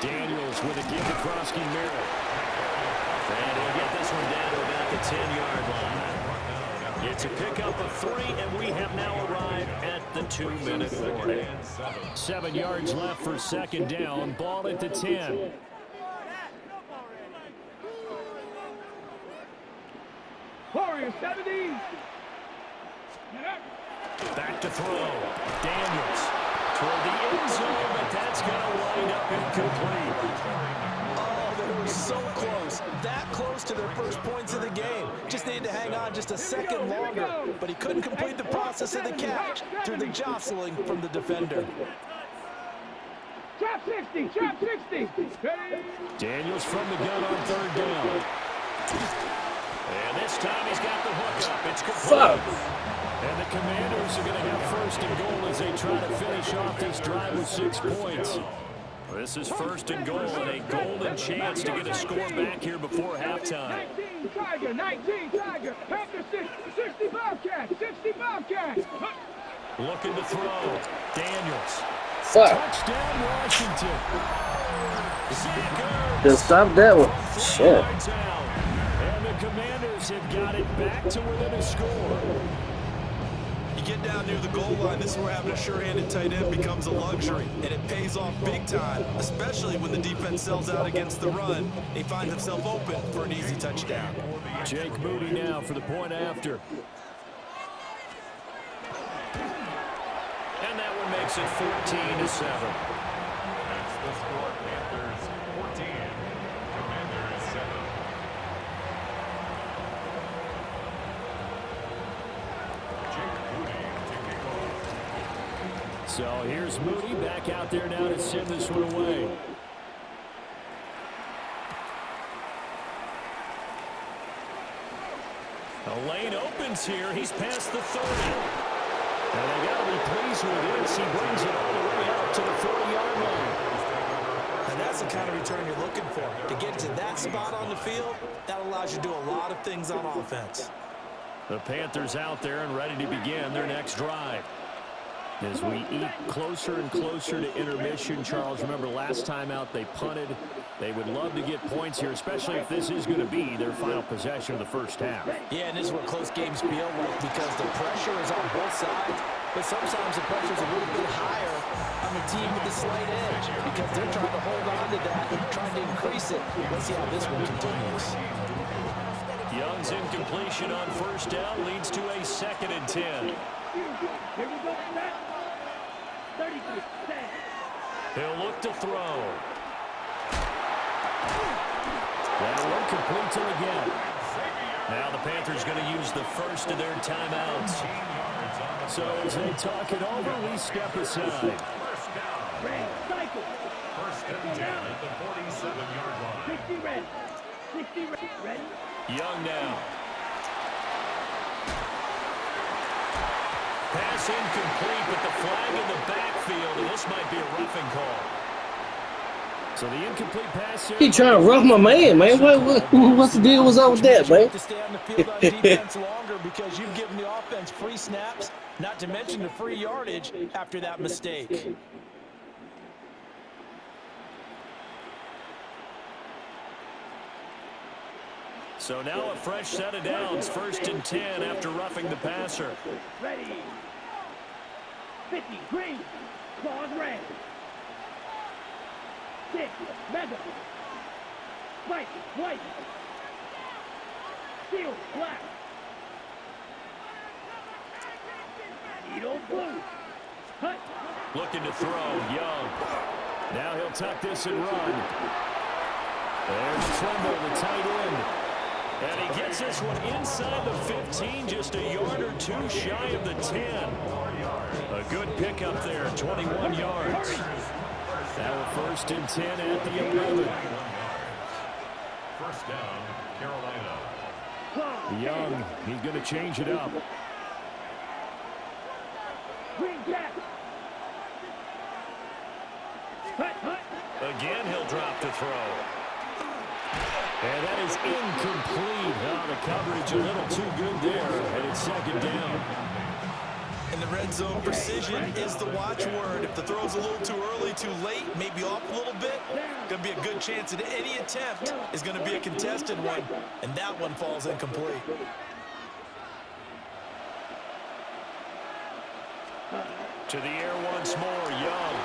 Daniels with a give to Krosky Merritt. And he'll get this one down to about the 10-yard line. It's a pickup of 3, and we have now arrived at the 2-minute warning. 7 yards left for second down. Ball at the 10. Warriors 70. Back to throw. Daniels toward the end zone, but that's going to wind up incomplete. Oh, they were so close. That close to their first points of the game. Just needed to hang on just a second longer. But he couldn't complete the process of the catch through the jostling from the defender. Trap 60. Trap 60. Daniels from the gun on third down. And this time he's got the hook up. It's complete. And the Commanders are going to have first and goal as they try to finish off this drive with 6 points. This is first and goal and a golden chance to get a score back here before halftime. 19 Tiger, 19 Tiger. Panther 60 Bobcats, 60 Bobcats. Looking to throw. Daniels. Fuck. Touchdown, Washington. Just stop that one. Shit. And the Commanders have got it back to within a score. You get down near the goal line, this is where having a sure-handed tight end becomes a luxury, and it pays off big time, especially when the defense sells out against the run. He finds himself open for an easy touchdown. Jake Moody now for the point after. And that one makes it 14-7. That's the score. Panthers 14, Commanders 7. So here's Moody back out there now to send this one away. The lane opens here. He's past the 30. And they got to be pleased with this. He brings it all the way out to the 40-yard line. And that's the kind of return you're looking for. To get to that spot on the field, that allows you to do a lot of things on offense. The Panthers out there and ready to begin their next drive. As we eat closer and closer to intermission, Charles, remember last time out they punted. They would love to get points here, especially if this is going to be their final possession of the first half. Yeah, and this is what close games feel like because the pressure is on both sides, but sometimes the pressure is a little bit higher on the team with the slight edge because they're trying to hold on to that and trying to increase it. Let's see how this one continues. Young's incompletion on first down leads to a 2nd and 10. Here we go, set. 33, set. He'll look to throw. That one complete to again. Now the Panthers going to use the first of their timeouts. So as they talk it over, we step aside. Red, cycle. First and 10 at the 47-yard line. 60 red. 60 red. Ready? Young now. Pass incomplete, but the flag in the backfield, and this might be a roughing call. So the incomplete pass here. He trying to rough my man. What's the deal was up with that, man? To stay on the field on defense longer because you've given the offense free snaps, not to mention the free yardage after that mistake. So now a fresh set of downs, 1st and 10 after roughing the passer. Ready. 50, green. Claws red. 6, mega. White, white. Steel, black. Needle, blue. Hut. Looking to throw, Young. Now he'll tuck this and run. There's Tremble, the tight end. And he gets this one inside the 15, just a yard or two shy of the 10. A good pickup there, 21 yards. Now 1st and 10 at the 11. First down, Carolina. Young, he's going to change it up. Green cap. Hut, hut. Again, he'll drop to throw. And that is incomplete. Oh, the coverage a little too good there, and it's 2nd down. In the red zone, precision is the watchword. If the throw's a little too early, too late, maybe off a little bit, going be a good chance that any attempt is going to be a contested one, and that one falls incomplete. To the air once more, Young.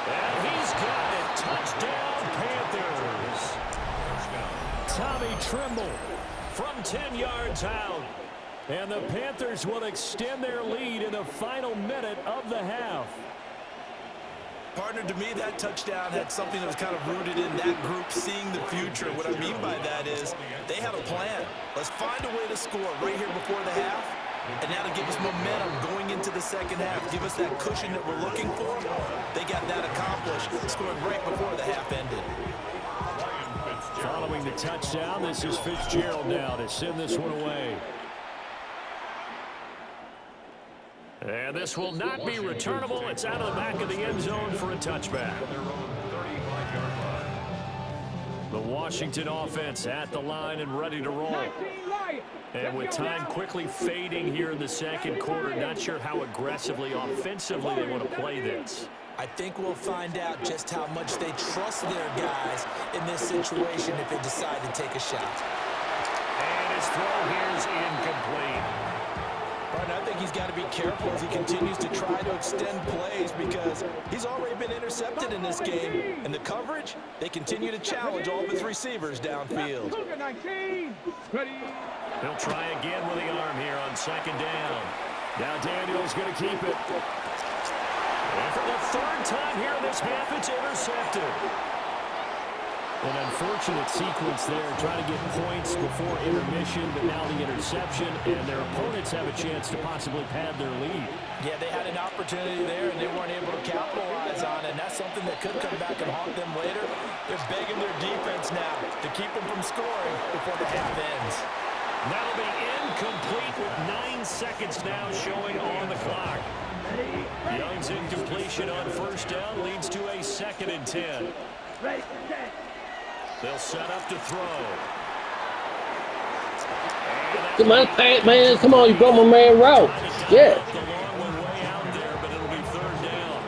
And he's got it. Touchdown, Panthers. Tommy Tremble from 10 yards out. And the Panthers will extend their lead in the final minute of the half. Partner, to me, that touchdown had something that was kind of rooted in that group seeing the future. What I mean by that is they have a plan. Let's find a way to score right here before the half. And now to give us momentum going into the second half, give us that cushion that we're looking for. They got that accomplished, scoring right before the half ended. Following the touchdown, this is Fitzgerald now to send this one away. And this will not be returnable. It's out of the back of the end zone for a touchback. The Washington offense at the line and ready to roll. And with time quickly fading here in the second quarter, not sure how aggressively, offensively they want to play this. I think we'll find out just how much they trust their guys in this situation if they decide to take a shot. And his throw here is incomplete. I think he's got to be careful as he continues to try to extend plays because he's already been intercepted in this game. And the coverage, they continue to challenge all of his receivers downfield. He'll try again with the arm here on second down. Now Daniel's going to keep it. And for the third time here in this half, it's intercepted. An unfortunate sequence there, trying to get points before intermission, but now the interception, and their opponents have a chance to possibly pad their lead. Yeah, they had an opportunity there, and they weren't able to capitalize on it, and that's something that could come back and haunt them later. They're begging their defense now to keep them from scoring before the half ends. That'll be incomplete with 9 seconds now showing on the clock. Young's incompletion on first down leads to a 2nd and 10. They'll set up to throw. Come on, man. Come on, you broke my man route. Yeah. The long one way out there, but it'll be 3rd down.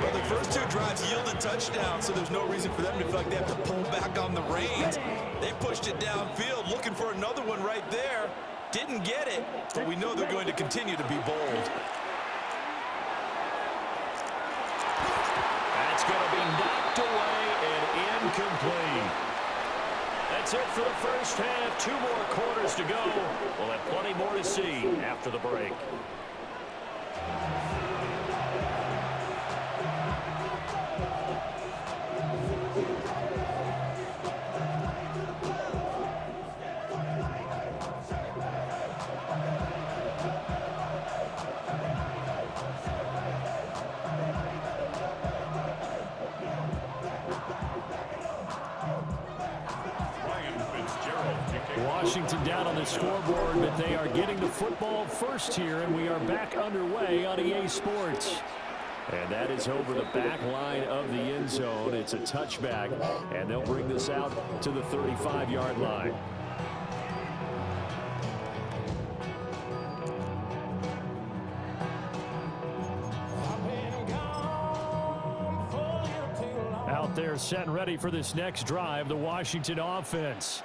Well, the first 2 drives yielded touchdowns, so there's no reason for them to feel like they have to pull back on the reins. They pushed it downfield, looking for another one right there. Didn't get it, but we know they're going to continue to be bold. That's going to be knocked away and incomplete. That's it for the first half. 2 more quarters to go. We'll have plenty more to see after the break. Washington down on the scoreboard, but they are getting the football first here, and we are back underway on EA Sports. And that is over the back line of the end zone. It's a touchback, and they'll bring this out to the 35-yard line. Out there set and ready for this next drive, the Washington offense.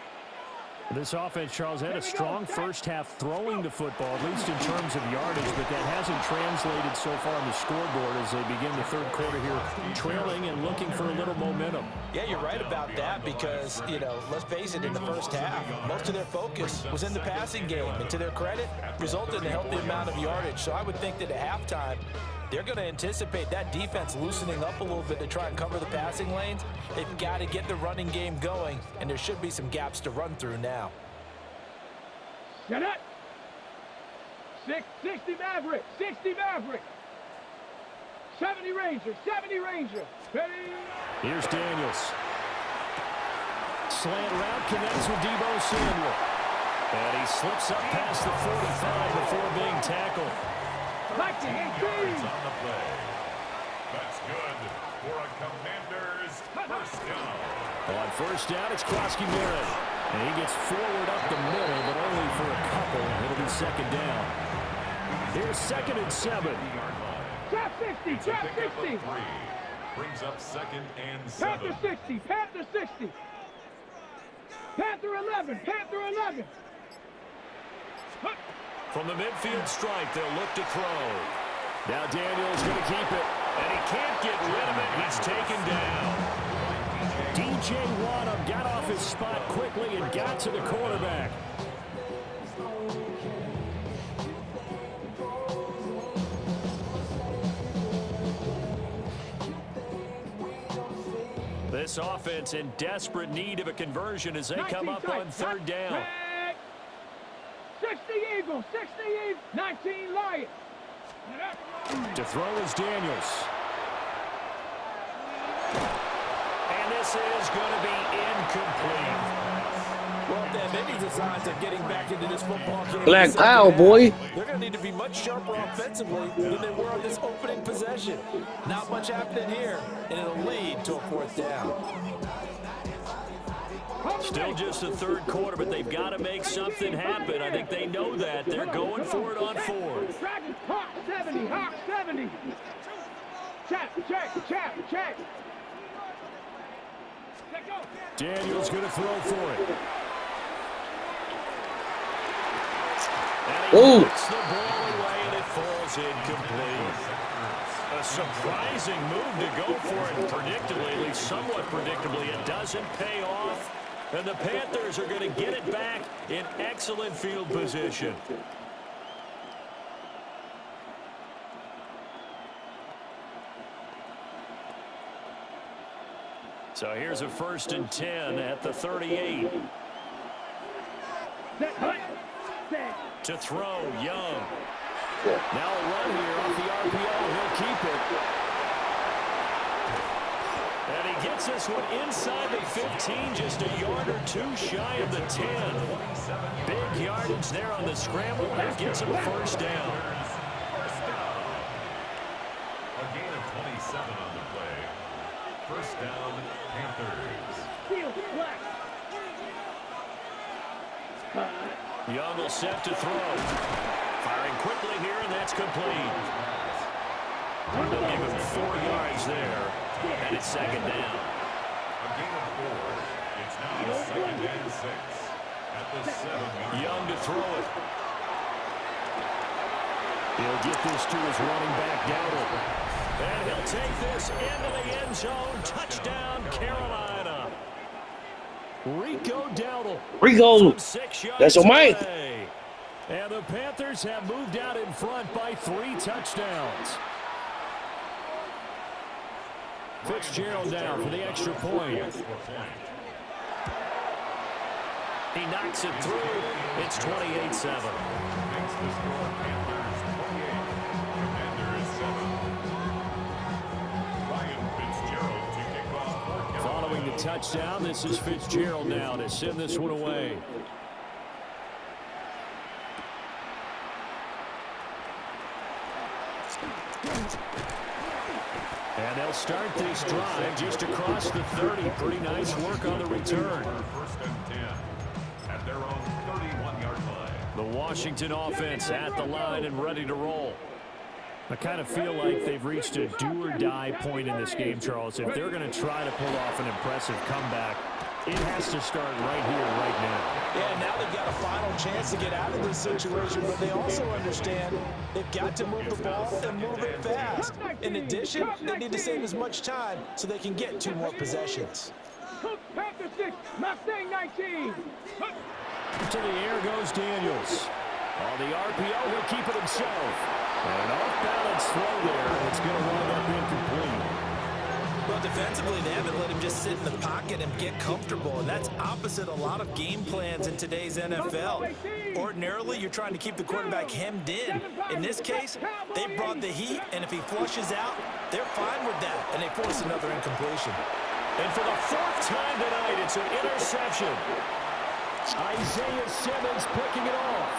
This offense, Charles, had a strong first half throwing the football, at least in terms of yardage, but that hasn't translated so far on the scoreboard as they begin the third quarter here, trailing and looking for a little momentum. Yeah, you're right about that because, you know, let's face it, in the first half, most of their focus was in the passing game, and to their credit, resulted in a healthy amount of yardage. So I would think that at halftime, they're going to anticipate that defense loosening up a little bit to try and cover the passing lanes. They've got to get the running game going, and there should be some gaps to run through now. Set up. 60 Maverick. 60 Maverick. 70 Ranger. 70 Ranger. Ready. Here's Daniels. Slant route connects with Deebo Samuel. And he slips up past the 45 before being tackled. Like the 18. On the play. That's good for a Commanders first down. On first down, it's Krosky-Merritt. And he gets forward up the middle, but only for a couple. It'll be 2nd down. Here's 2nd and 7. Trap 60. Trap 60. brings up 2nd and 7. Panther 60, Panther 60. Panther 11, Panther 11. From the midfield stripe, they'll look to throw. Now Daniels going to keep it, and he can't get rid of it. He's taken down. DJ Wadham got off his spot quickly and got to the quarterback. This offense in desperate need of a conversion as they come up on 3rd down. 60 Eagles, 60 Eagles, 19 Lions. To throw is Daniels. And this is going to be incomplete. Well, if they have any designs of getting back into this football game, Black Power, boy. They're going to need to be much sharper offensively than they were on this opening possession. Not much happening here, and it'll lead to a 4th down. Still just the 3rd quarter, but they've got to make something happen. I think they know that. They're going for it on 4th. Hawk 70, Hawk 70. Check. Daniels going to throw for it. And he puts the ball away, and it falls incomplete. A surprising move to go for it predictably, at least somewhat predictably. It doesn't pay off, and the Panthers are going to get it back in excellent field position. So here's a 1st and 10 at the 38. To throw, Young. Now a run here off the RPO. He'll keep it. And he gets this one inside the 15, just a yard or 2 shy of the 10. Big yardage there on the scramble. That gets him a 1st down. A gain of 27 on the play. 1st down, Panthers. Young will set to throw. Firing quickly here, and that's complete. They'll give him 4 yards there, and it's 2nd down. A gain of 4. It's now 2nd and 6 at the 7. Young to throw it. He'll get this to his running back, Dowdle. And he'll take this into the end zone. Touchdown, Carolina. Rico Dowdle. Rico. That's your man. And the Panthers have moved out in front by 3 touchdowns. Fitzgerald down for the extra point. He knocks it through. It's 28-7. Following the touchdown, this is Fitzgerald now to send this one away. And they'll start this drive just across the 30. Pretty nice work on the return. 1st and 10 at their own 31-yard line. The Washington offense at the line and ready to roll. I kind of feel like they've reached a do-or-die point in this game, Charles. If they're going to try to pull off an impressive comeback, it has to start right here, right now. Yeah, now they've got a final chance to get out of this situation, but they also understand they've got to move the ball and move it fast. In addition, they need to save as much time so they can get 2 more possessions. Panther 6, Mustang 19. To the air goes Daniels. On the RPO, he'll keep it himself. And an off-balance throw there. It's going to wind up incomplete. Well, defensively, they haven't let him just sit in the pocket and get comfortable, and that's opposite a lot of game plans in today's NFL. Ordinarily, you're trying to keep the quarterback hemmed in. In this case, they brought the heat, and if he flushes out, they're fine with that, and they force another incompletion. And for the 4th time tonight, it's an interception. Isaiah Simmons picking it off.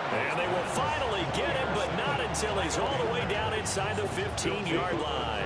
And they will finally get him, but not until he's all the way down inside the 15-yard line.